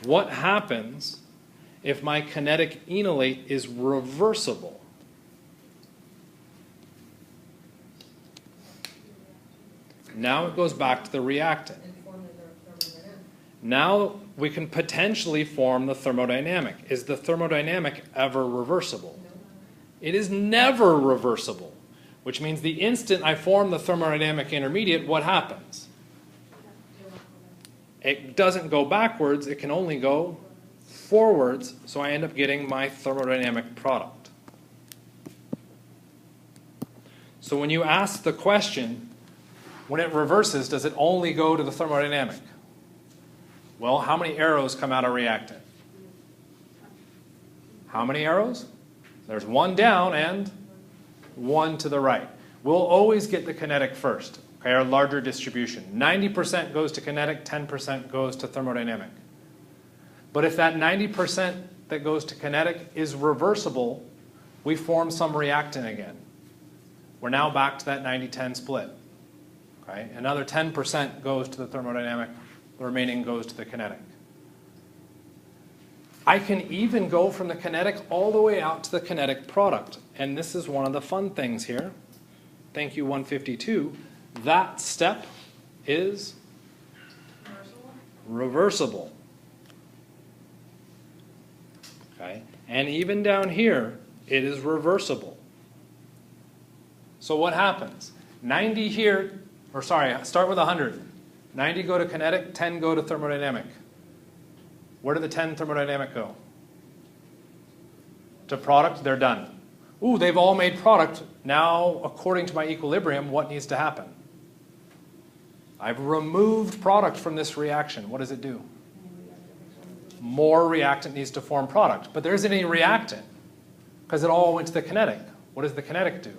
Speaker 1: What happens if my kinetic enolate is reversible? Now it goes back to the reactant. Now we can potentially form the thermodynamic. Is the thermodynamic ever reversible? It is never reversible, which means the instant I form the thermodynamic intermediate, what happens? It doesn't go backwards, it can only go forwards, so I end up getting my thermodynamic product. So when you ask the question, when it reverses, does it only go to the thermodynamic? Well, how many arrows come out of reactant? How many arrows? There's one down and one to the right. We'll always get the kinetic first, okay, our larger distribution. 90% goes to kinetic, 10% goes to thermodynamic. But if that 90% that goes to kinetic is reversible, we form some reactant again. We're now back to that 90-10 split. Okay? Another 10% goes to the thermodynamic, the remaining goes to the kinetic. I can even go from the kinetic all the way out to the kinetic product. And this is one of the fun things here. Thank you, 152. That step is reversible. Okay? And even down here, it is reversible. So what happens? 90 here, or sorry, start with 100. 90 go to kinetic, 10 go to thermodynamic. Where did the 10 thermodynamic go? To product, they're done. Ooh, they've all made product. Now, according to my equilibrium, what needs to happen? I've removed product from this reaction. What does it do? More reactant needs to form product. But there isn't any reactant because it all went to the kinetic. What does the kinetic do?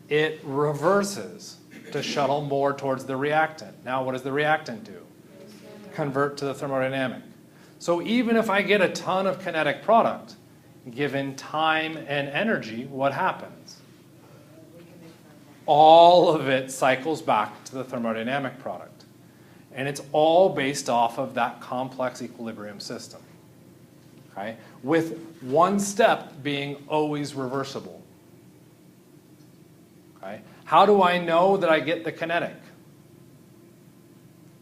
Speaker 1: It reverses to shuttle more towards the reactant. Now, what does the reactant do? Convert to the thermodynamic. So even if I get a ton of kinetic product, given time and energy, what happens? All of it cycles back to the thermodynamic product. And it's all based off of that complex equilibrium system. Okay? With one step being always reversible. Okay? How do I know that I get the kinetic?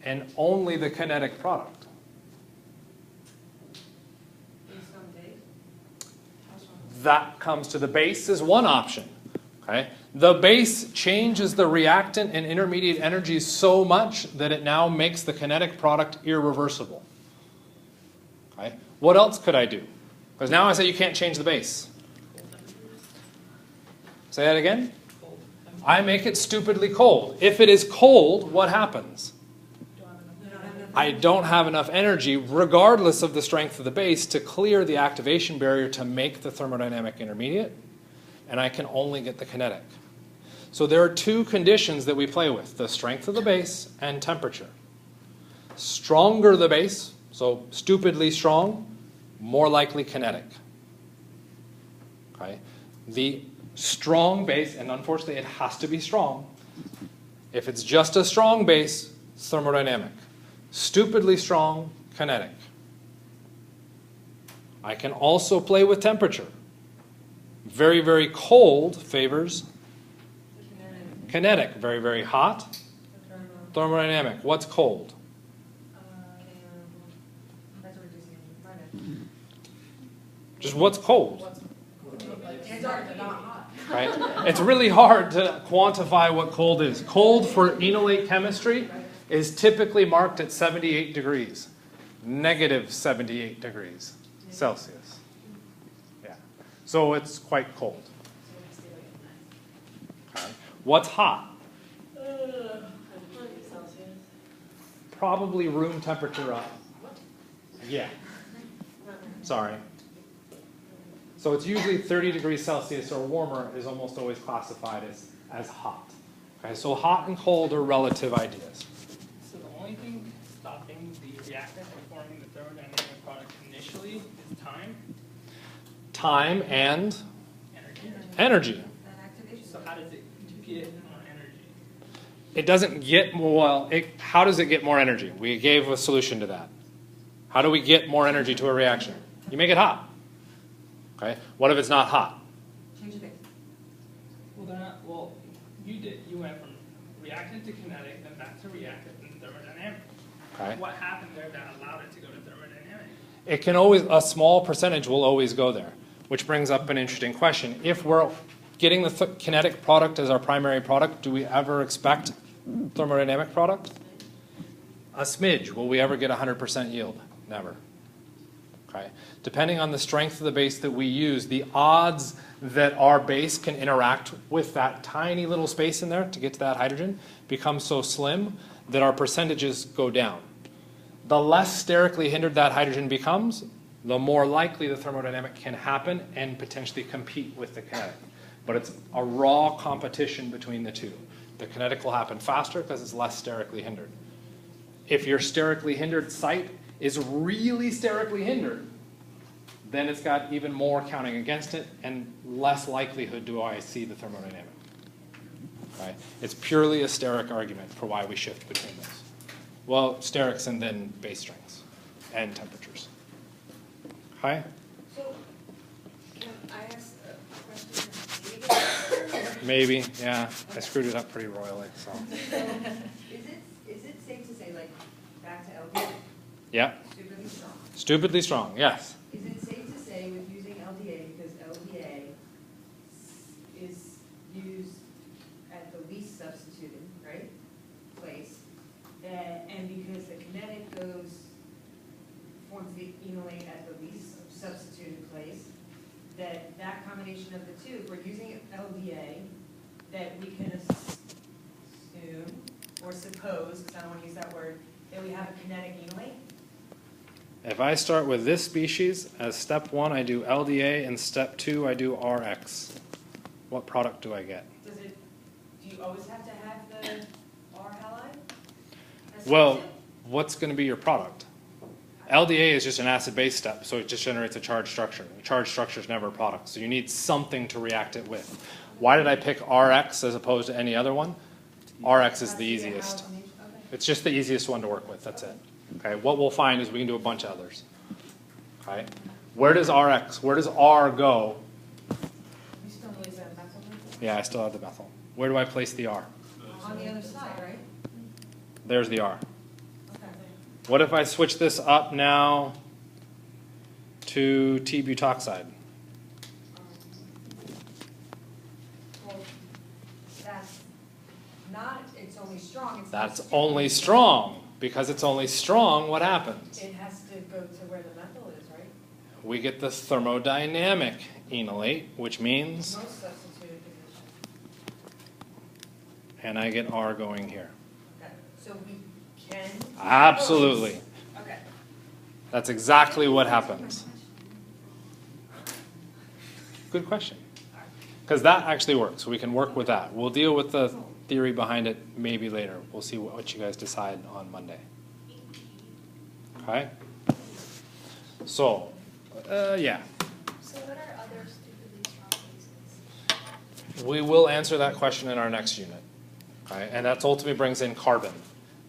Speaker 1: And only the kinetic product. that comes to the base is one option. Okay? The base changes the reactant and intermediate energies so much that it now makes the kinetic product irreversible. Okay? What else could I do? Because now I say you can't change the base. Say that again? I make it stupidly cold. If it is cold, what happens? I don't have enough energy, regardless of the strength of the base, to clear the activation barrier to make the thermodynamic intermediate, and I can only get the kinetic. So there are two conditions that we play with, the strength of the base and temperature. Stronger the base, so stupidly strong, more likely kinetic. Okay? The strong base, and unfortunately it has to be strong. If it's just a strong base, it's thermodynamic. Stupidly strong, kinetic. I can also play with temperature. Very, very cold favors kinetic. Very, very hot, thermodynamic. What's cold? Just what's cold? Right? It's really hard to quantify what cold is. Cold for enolate chemistry is typically marked at 78 degrees, negative 78 degrees Celsius. Yeah. So it's quite cold. Okay. What's hot? Probably room temperature up. Yeah. Sorry. So it's usually 30 degrees Celsius or warmer is almost always classified as hot. Okay, so hot and cold are relative ideas.
Speaker 7: So the only thing stopping the reactant from forming the thermodynamic product initially is time?
Speaker 1: Time and
Speaker 7: Energy.
Speaker 1: energy.
Speaker 7: So how does it get more energy?
Speaker 1: It doesn't get more, well, how does it get more energy? We gave a solution to that. How do we get more energy to a reaction? You make it hot. Okay. What if it's not hot?
Speaker 4: Change the base.
Speaker 7: Well, they're not. Well, you did. You went from reactant to kinetic, then back to reactant, and thermodynamic.
Speaker 1: Okay.
Speaker 7: What happened there that allowed it to go to thermodynamic?
Speaker 1: It can always, a small percentage will always go there, which brings up an interesting question. If we're getting the kinetic product as our primary product, do we ever expect thermodynamic product? A smidge. Will we ever get 100% yield? Never. Okay. Depending on the strength of the base that we use, the odds that our base can interact with that tiny little space in there to get to that hydrogen become so slim that our percentages go down. The less sterically hindered that hydrogen becomes, the more likely the thermodynamic can happen and potentially compete with the kinetic. But it's a raw competition between the two. The kinetic will happen faster because it's less sterically hindered. If your sterically hindered site is really sterically hindered, then it's got even more counting against it and less likelihood do I see the thermodynamic. Okay? It's purely a steric argument for why we shift between those. Well, sterics and then base strengths and temperatures. Hi?
Speaker 4: So, I asked a question.
Speaker 1: Maybe, yeah. I screwed it up pretty royally. So.
Speaker 4: Is it safe to say, like, back to LDA?
Speaker 1: Yeah.
Speaker 4: Stupidly strong.
Speaker 1: Stupidly strong, yes.
Speaker 4: Is it safe to say with using LDA, because LDA is used at the least substituted, right, place, and because the kinetic forms the enolate at the least substituted place, that combination of the two, if we're using LDA, that we can assume, or suppose, because I don't want to use that word, that we have a kinetic enolate?
Speaker 1: If I start with this species, as step 1 I do LDA, and step 2 I do RX. What product do I get?
Speaker 4: Do you always have to have the R halide? as
Speaker 1: Well,
Speaker 4: step
Speaker 1: what's going to be your product? LDA is just an acid-base step, so it just generates a charged structure. A charged structure is never a product, so you need something to react it with. Why did I pick RX as opposed to any other one? RX is the easiest.
Speaker 4: Okay.
Speaker 1: It's just the easiest one to work with, that's it. Okay, what we'll find is we can do a bunch of others. Okay, where does RX, where does R go?
Speaker 4: You still use that methyl?
Speaker 1: Yeah, I still have the methyl. Where do I place the R?
Speaker 4: On the other side, right?
Speaker 1: There's the R.
Speaker 4: Okay.
Speaker 1: What if I switch this up now to T-butoxide?
Speaker 4: Well, that's not, it's only strong, it's not
Speaker 1: That's
Speaker 4: stable.
Speaker 1: only strong. Because it's only strong, what happens?
Speaker 4: It has to go to where the methyl is, right?
Speaker 1: We get the thermodynamic enolate, which means,
Speaker 4: Most substituted position.
Speaker 1: and I get R going here.
Speaker 4: Okay, so we can.
Speaker 1: Absolutely.
Speaker 4: Okay.
Speaker 1: That's exactly what happens. Good question. Because that actually works. We can work with that. We'll deal with the theory behind it maybe later. We'll see what you guys decide on Monday. Okay? So, yeah.
Speaker 2: So what are other stupidly strong bases?
Speaker 1: We will answer that question in our next unit. Okay? And that ultimately brings in carbon.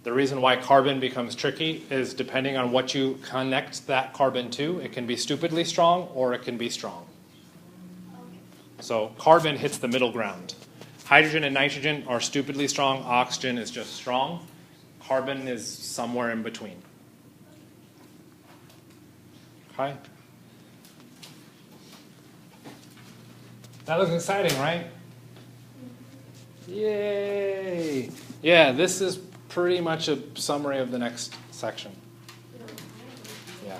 Speaker 1: The reason why carbon becomes tricky is depending on what you connect that carbon to. It can be stupidly strong or it can be strong.
Speaker 2: Okay.
Speaker 1: So carbon hits the middle ground. Hydrogen and nitrogen are stupidly strong. Oxygen is just strong. Carbon is somewhere in between. Okay? That looks exciting, right? Yay! Yeah, this is pretty much a summary of the next section. Yeah.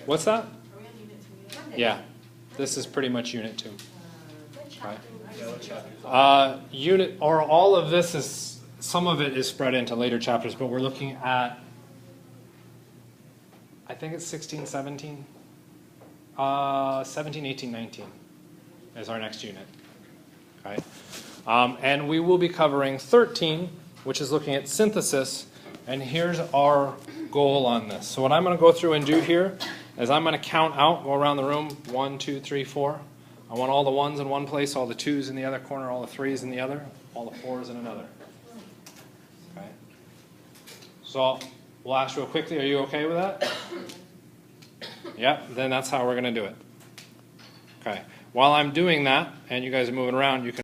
Speaker 1: What's that?
Speaker 5: Are we on unit 2 yet?
Speaker 4: Monday.
Speaker 1: Yeah. This is pretty much unit 2.
Speaker 2: What chapter was
Speaker 3: Yeah, what
Speaker 2: it?
Speaker 3: chapter?
Speaker 1: Unit, or all of this is, some of it is spread into later chapters, but we're looking at, I think it's 16, 17. 17, 18, 19 is our next unit. Okay. And we will be covering 13, which is looking at synthesis. And here's our goal on this. So what I'm going to go through and do here is I'm going to count out, go around the room, 1, 2, 3, 4. I want all the 1s in one place, all the 2s in the other corner, all the 3s in the other, all the 4s in another. Okay. So we'll ask real quickly, are you okay with that? Yep, then that's how we're going to do it. Okay. While I'm doing that, and you guys are moving around, you can